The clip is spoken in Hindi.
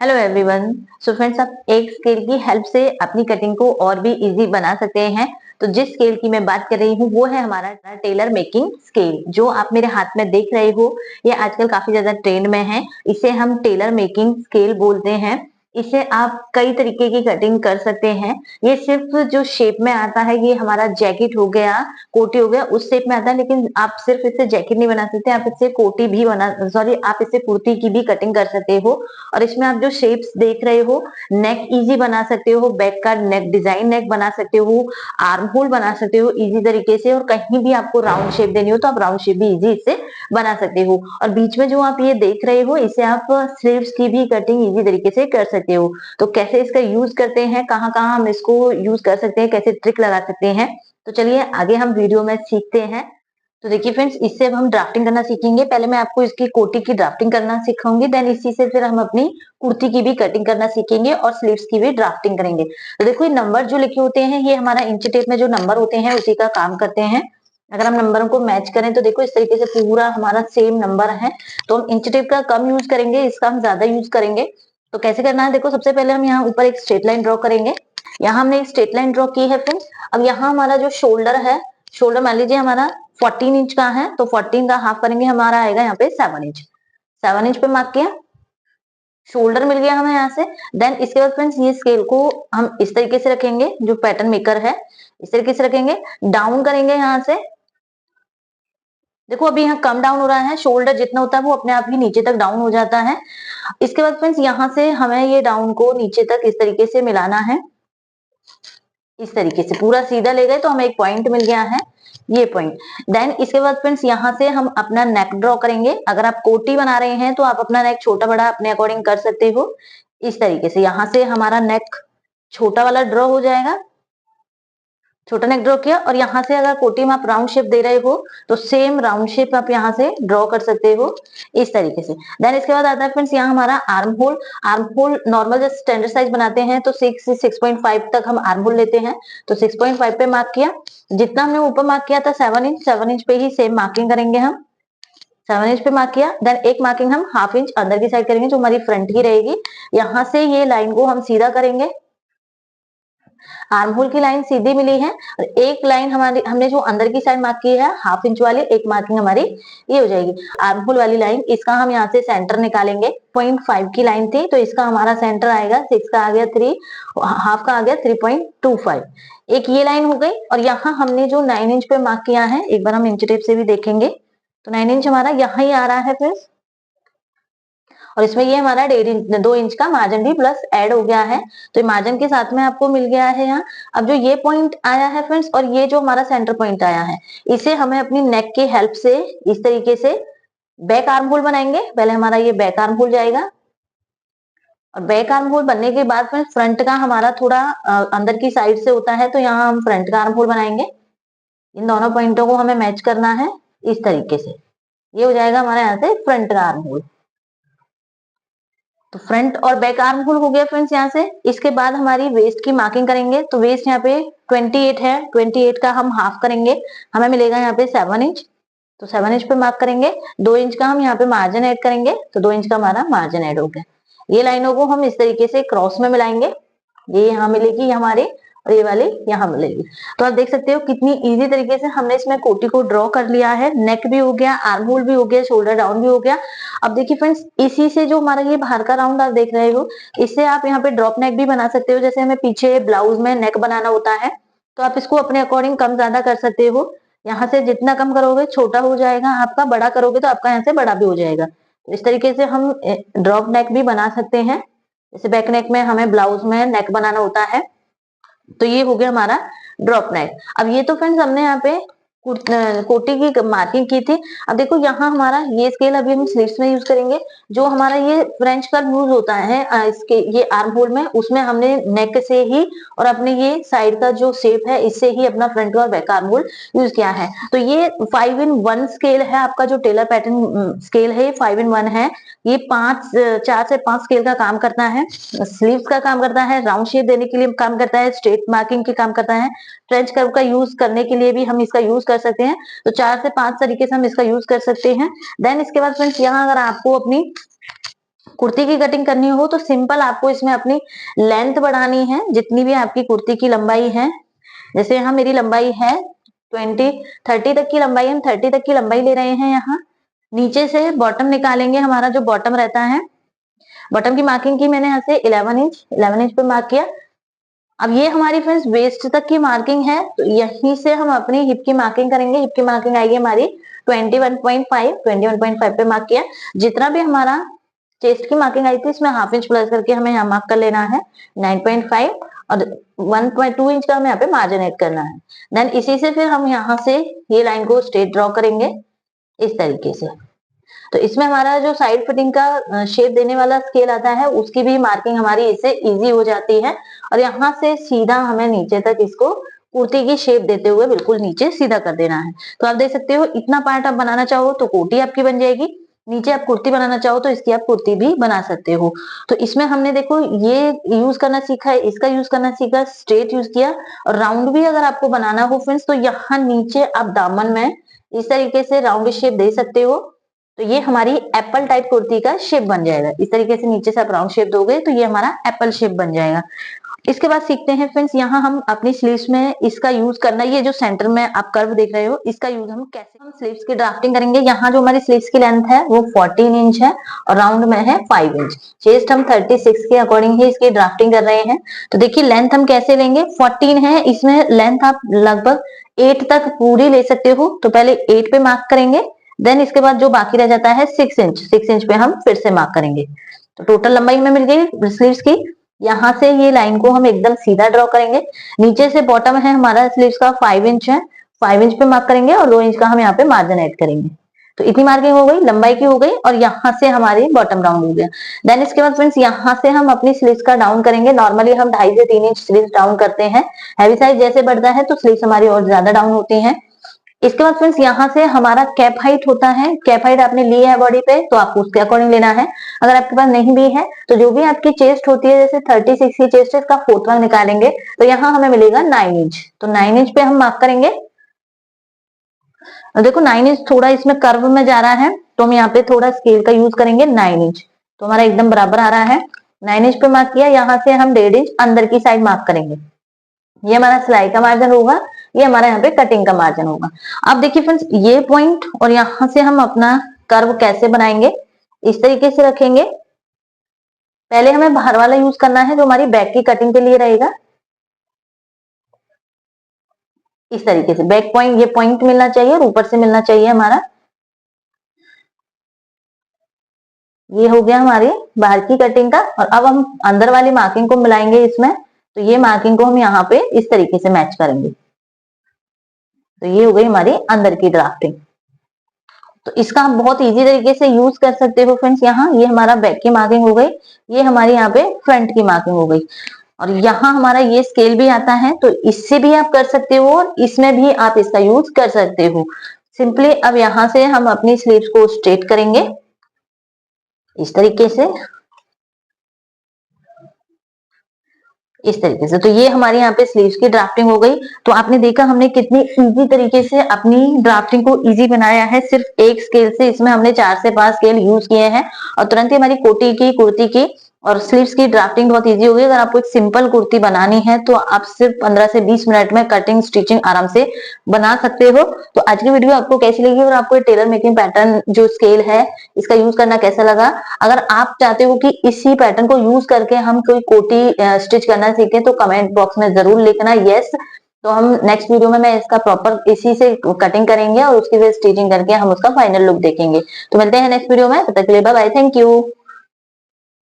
Hello everyone. सो फ्रेंड्स, आप एक स्केल की हेल्प से अपनी कटिंग को और भी इजी बना सकते हैं। तो जिस स्केल की मैं बात कर रही हूँ वो है हमारा टेलर मेकिंग स्केल, जो आप मेरे हाथ में देख रहे हो। ये आजकल काफी ज्यादा ट्रेंड में है। इसे हम टेलर मेकिंग स्केल बोलते हैं। इसे आप कई तरीके की कटिंग कर सकते हैं। ये सिर्फ जो शेप में आता है, ये हमारा जैकेट हो गया, कोटी हो गया, उस शेप में आता है। लेकिन आप सिर्फ इससे जैकेट नहीं बना सकते, आप इससे कोटी भी आप इससे कुर्ती की भी कटिंग कर सकते हो। और इसमें आप जो शेप्स देख रहे हो, नेक इजी बना सकते हो, बैक का नेक डिजाइन नेक बना सकते हो, आर्म होल बना सकते हो इजी तरीके से। और कहीं भी आपको राउंड शेप देनी हो तो आप राउंड शेप भी इजी इससे बना सकते हो। और बीच में जो आप ये देख रहे हो, इसे आप स्लीव्स की भी कटिंग इजी तरीके से कर सकते हो। तो कैसे इसका यूज करते हैं, कहाँ कहाँ हम इसको यूज कर सकते हैं, कैसे ट्रिक लगा सकते हैं, तो चलिए आगे हम वीडियो में सीखते हैं। तो देखिए फ्रेंड्स, इससे अब हम ड्राफ्टिंग करना सीखेंगे। पहले मैं आपको इसकी कोटी की ड्राफ्टिंग करना सिखाऊंगी, देन इसी से फिर हम अपनी कुर्ती की भी कटिंग करना सीखेंगे और स्लीव्स की भी ड्राफ्टिंग करेंगे। तो देखो, ये नंबर जो लिखे होते हैं, ये हमारा इंच टेप में जो नंबर होते हैं उसी का काम करते हैं। अगर हम नंबरों को मैच करें तो देखो इस तरीके से पूरा हमारा सेम नंबर है। तो हम इंच टेप का कम यूज करेंगे, इसका हम ज्यादा यूज करेंगे। तो कैसे करना है, देखो सबसे पहले हम यहाँ ऊपर एक स्ट्रेट लाइन ड्रॉ करेंगे। यहाँ हमने एक स्ट्रेट लाइन ड्रॉ की है फ्रेंड्स। अब यहाँ हमारा जो शोल्डर है, शोल्डर मान लीजिए हमारा 14 इंच का है, तो 14 का हाफ करेंगे, हमारा आएगा यहाँ पे 7 इंच। 7 इंच पे मार्क किया, शोल्डर मिल गया हमें यहाँ से। देन इसके बाद फ्रेंड्स, ये स्केल को हम इस तरीके से रखेंगे, जो पैटर्न मेकर है इस तरीके से रखेंगे, डाउन करेंगे यहाँ से। देखो अभी यहाँ कम डाउन हो रहा है, शोल्डर जितना होता है वो अपने आप ही नीचे तक डाउन हो जाता है। इसके बाद फ्रेंड्स, यहाँ से हमें ये डाउन को नीचे तक इस तरीके से मिलाना है। इस तरीके से पूरा सीधा ले गए तो हमें एक पॉइंट मिल गया है, ये पॉइंट। देन इसके बाद फ्रेंड्स, यहाँ से हम अपना नेक ड्रॉ करेंगे। अगर आप कोटी बना रहे हैं तो आप अपना नेक छोटा बड़ा अपने अकॉर्डिंग कर सकते हो। इस तरीके से यहाँ से हमारा नेक छोटा वाला ड्रॉ हो जाएगा, छोटा नेक ड्रॉ किया। और यहाँ से अगर कोटी में आप राउंड शेप दे रहे हो तो सेम राउंड शेप आप यहाँ से ड्रॉ कर सकते हो इस तरीके से। देन इसके बाद आता है फ्रेंड्स, यहाँ हमारा arm hole. Arm hole normal जैसे स्टैंडर्ड साइज बनाते हैं तो 6 से 6.5 तक हम आर्म होल लेते हैं। तो 6.5 पे मार्क किया। जितना हमने ऊपर मार्क किया था 7 इंच पे ही सेम मार्किंग करेंगे हम। 7 इंच पे मार्क किया, देन एक मार्किंग हम हाफ इंच अंदर की साइड करेंगे, जो हमारी फ्रंट की रहेगी। यहाँ से ये लाइन को हम सीधा करेंगे, आर्म होल की लाइन सीधी मिली है। और एक लाइन हमारी हमने जो अंदर की साइड मार्क की है हाफ इंच वाली, एक मार्किंग हमारी ये हो जाएगी आर्म होल वाली लाइन। इसका हम यहाँ से सेंटर निकालेंगे। 0.5 की लाइन थी तो इसका हमारा सेंटर आएगा 6 का आ गया 3, हाफ का आ गया 3.25। एक ये लाइन हो गई। और यहाँ हमने जो 9 इंच पे मार्क किया है, एक बार हम इंच टेप से भी देखेंगे तो 9 इंच हमारा यहाँ ही आ रहा है फ्रेंड्स। और इसमें ये हमारा 2 इंच का मार्जिन भी प्लस ऐड हो गया है। तो मार्जिन के साथ में आपको मिल गया है यहाँ। अब जो ये पॉइंट आया है फ्रेंड्स, और ये जो हमारा सेंटर पॉइंट आया है, इसे हमें अपनी नेक की हेल्प से इस तरीके से बैक आर्म होल बनाएंगे। पहले हमारा ये बैक आर्म होल जाएगा, और बैक आर्म होल बनने के बाद में फ्रंट का हमारा थोड़ा अंदर की साइड से होता है, तो यहाँ हम फ्रंट का आर्म होल बनाएंगे। इन दोनों पॉइंटों को हमें मैच करना है इस तरीके से। ये हो जाएगा हमारा यहाँ से फ्रंट का आर्म होल। तो फ्रंट और बैक आर्म होल हो गया फ्रेंड्स यहाँ से। इसके बाद हमारी वेस्ट की मार्किंग करेंगे। तो वेस्ट यहाँ पे 28 है, 28 का हम हाफ करेंगे, हमें मिलेगा यहाँ पे 7 इंच। तो 7 इंच पे मार्क करेंगे। 2 इंच का हम यहाँ पे मार्जिन ऐड करेंगे, तो 2 इंच का हमारा मार्जिन ऐड हो गया। ये लाइनों को हम इस तरीके से क्रॉस में मिलाएंगे। ये यहाँ मिलेगी हमारे, और ये वाली यहाँ मिलेगी। तो आप देख सकते हो कितनी इजी तरीके से हमने इसमें कोटी को ड्रॉ कर लिया है। नेक भी हो गया, आर्म होल भी हो गया, शोल्डर डाउन भी हो गया। अब देखिए फ्रेंड्स, इसी से जो हमारा ये बाहर का राउंड आप देख रहे हो, इससे आप यहाँ पे ड्रॉप नेक भी बना सकते हो। जैसे हमें पीछे ब्लाउज में नेक बनाना होता है, तो आप इसको अपने अकॉर्डिंग कम ज्यादा कर सकते हो। यहाँ से जितना कम करोगे छोटा हो जाएगा आपका, बड़ा करोगे तो आपका यहाँ से बड़ा भी हो जाएगा। तो इस तरीके से हम ड्रॉप नेक भी बना सकते हैं। जैसे बैक नेक में हमें ब्लाउज में नेक बनाना होता है, तो ये हो गया हमारा ड्रॉप नेक। अब ये तो फ्रेंड्स हमने यहाँ पे कोटी की मार्किंग की थी। अब देखो यहाँ हमारा ये स्केल अभी हम स्लीव्स में यूज करेंगे। जो हमारा ये फ्रेंच कर्व यूज होता है इसके ये आर्म होल में, उसमें हमने नेक से ही और अपने ये साइड का जो शेप है इससे ही अपना फ्रंट और बैक आर्म होल यूज किया है। तो ये 5 in 1 स्केल है आपका, जो टेलर पैटर्न स्केल है 5 in 1 है। ये 4 से 5 स्केल का काम करता है। स्लीव्स का काम करता है, राउंड शेप देने के लिए काम करता है, स्ट्रेट मार्किंग के काम करता है, फ्रेंच कर्व का यूज करने के लिए भी हम इसका यूज कर सकते हैं। तो 4 से 5 तरीके से हम इसका यूज कर सकते हैं। देन इसके बाद फ्रेंड्स, यहाँ अगर आपको अपनी कुर्ती की कटिंग करनी हो तो सिंपल आपको इसमें अपनी लेंथ बढ़ानी है, जितनी भी आपकी कुर्ती की लंबाई है। जैसे यहाँ मेरी लंबाई है 30 तक की लंबाई, हम 30 तक की लंबाई ले रहे हैं। यहाँ नीचे से बॉटम निकालेंगे, हमारा जो बॉटम रहता है, बॉटम की मार्किंग की मैंने यहाँ से 11 इंच पे मार्क किया। अब ये हमारी फ्रेंड्स वेस्ट तक की मार्किंग है, तो यहीं से हम अपनी हिप की मार्किंग करेंगे। हिप की मार्किंग आएगी हमारी 21.5 पे मार्क किया। जितना भी हमारा चेस्ट की मार्किंग आई थी, इसमें हाफ इंच प्लस करके हमें यहाँ मार्क कर लेना है 9.5, और 1.2 इंच का हमें यहाँ पे मार्जिन ऐड करना है। देन इसी से फिर हम यहाँ से ये लाइन को स्ट्रेट ड्रॉ करेंगे इस तरीके से। तो इसमें हमारा जो साइड फिटिंग का शेप देने वाला स्केल आता है, उसकी भी मार्किंग हमारी इससे इजी हो जाती है। और यहाँ से सीधा हमें नीचे तक इसको कुर्ती की शेप देते हुए बिल्कुल नीचे सीधा कर देना है। तो आप देख सकते हो, इतना पार्ट आप बनाना चाहो तो कोटी आपकी बन जाएगी, नीचे आप कुर्ती बनाना चाहो तो इसकी आप कुर्ती भी बना सकते हो। तो इसमें हमने देखो ये यूज करना सीखा है, इसका यूज करना सीखा, स्ट्रेट यूज किया। और राउंड भी अगर आपको बनाना हो फ्रेंड्स, तो यहाँ नीचे आप दामन में इस तरीके से राउंड शेप दे सकते हो। तो ये हमारी एप्पल टाइप कुर्ती का शेप बन जाएगा। इस तरीके से नीचे से आप राउंड शेप दोगे तो ये हमारा एप्पल शेप बन जाएगा। इसके बाद सीखते हैं फ्रेंड्स, यहाँ हम अपनी स्लीव्स में इसका यूज करना, ये जो सेंटर में आप कर्व देख रहे हो, इसका यूज हम कैसे, हम स्लीव्स की ड्राफ्टिंग करेंगे। यहाँ जो हमारी स्लीव्स की लेंथ है वो 14 इंच है और राउंड में है 5 इंच। चेस्ट हम 36 के अकॉर्डिंग ही इसकी ड्राफ्टिंग कर रहे हैं। तो देखिए लेंथ हम कैसे लेंगे, 14 है, इसमें लेंथ आप लगभग 8 तक पूरी ले सकते हो। तो पहले 8 पे मार्क करेंगे, देन इसके बाद जो बाकी रह जाता है 6 इंच पे हम फिर से मार्क करेंगे। तो टोटल लंबाई हमें मिल गई स्लीव्स की। यहाँ से ये लाइन को हम एकदम सीधा ड्रॉ करेंगे। नीचे से बॉटम है हमारा स्लीव्स का 5 इंच है, 5 इंच पे मार्क करेंगे और 2 इंच का हम यहाँ पे मार्जिन ऐड करेंगे। तो इतनी मार्किंग हो गई, लंबाई की हो गई, और यहाँ से हमारी बॉटम राउंड हो गया। देन इसके बाद फ्रेंड्स यहाँ से हम अपनी स्लीव्स का डाउन करेंगे। नॉर्मली हम 2.5 से 3 इंच स्लीव्स डाउन करते हैं। हैवी साइज जैसे बढ़ता है तो स्लीव्स हमारी और ज्यादा डाउन होती है। इसके बाद फ्रेंड्स यहाँ से हमारा कैप हाइट होता है, कैप हाइट आपने ली है बॉडी पे तो आपको उसके अकॉर्डिंग लेना है। अगर आपके पास नहीं भी है तो जो भी आपकी चेस्ट होती है, जैसे 36 की चेस्ट है, इसका 4th भाग निकालेंगे तो यहाँ हमें मिलेगा 9 इंच। तो 9 इंच पे हम मार्क करेंगे। और देखो 9 इंच थोड़ा इसमें कर्व में जा रहा है, तो हम यहाँ पे थोड़ा स्केल का यूज करेंगे 9 इंच, तो हमारा एकदम बराबर आ रहा है। 9 इंच पे मार्क किया, यहाँ से हम 1.5 इंच अंदर की साइड मार्क करेंगे। ये हमारा सिलाई का मार्जिन होगा, ये हमारा यहाँ पे कटिंग का मार्जिन होगा। अब देखिए फ्रेंड्स, ये पॉइंट और यहाँ से हम अपना कर्व कैसे बनाएंगे, इस तरीके से रखेंगे। पहले हमें बाहर वाला यूज करना है जो हमारी बैक की कटिंग के लिए रहेगा। इस तरीके से बैक पॉइंट, ये पॉइंट मिलना चाहिए और ऊपर से मिलना चाहिए हमारा। ये हो गया हमारी बाहर की कटिंग का। और अब हम अंदर वाली मार्किंग को मिलाएंगे इसमें। तो ये मार्किंग को हम यहाँ पे इस तरीके से मैच करेंगे। तो ये हो गई हमारी अंदर की ड्राफ्टिंग। तो इसका हम बहुत इजी तरीके से यूज कर सकते हो फ्रेंड्स। यहाँ ये हमारा बैक की मार्किंग हो गई, ये हमारी यहाँ पे फ्रंट की मार्किंग हो गई, और यहाँ हमारा ये स्केल भी आता है, तो इससे भी आप कर सकते हो और इसमें भी आप इसका यूज कर सकते हो। सिंपली अब यहाँ से हम अपनी स्लीव्स को स्ट्रेट करेंगे इस तरीके से, इस तरीके से। तो ये हमारे यहाँ पे स्लीव्स की ड्राफ्टिंग हो गई। तो आपने देखा हमने कितनी इजी तरीके से अपनी ड्राफ्टिंग को इजी बनाया है, सिर्फ एक स्केल से। इसमें हमने 4 से 5 स्केल यूज किए हैं और तुरंत ही हमारी कोटी की, कुर्ती की और स्लीव्स की ड्राफ्टिंग बहुत इजी हो गई। अगर आपको एक सिंपल कुर्ती बनानी है तो आप सिर्फ 15 से 20 मिनट में कटिंग स्टिचिंग आराम से बना सकते हो। तो आज की वीडियो आपको कैसी लगी और आपको टेलर मेकिंग पैटर्न जो स्केल है इसका यूज करना कैसा लगा? अगर आप चाहते हो कि इसी पैटर्न को यूज करके हम कोई कोटी स्टिच करना सीखे तो कमेंट बॉक्स में जरूर लिखना यस। तो हम नेक्स्ट वीडियो में मैं इसका प्रॉपर इसी से कटिंग करेंगे और उसकी फिर स्टिचिंग करके हम उसका फाइनल लुक देखेंगे। तो मिलते हैं नेक्स्ट वीडियो में, तब तक के लिए बाय बाय, थैंक यू।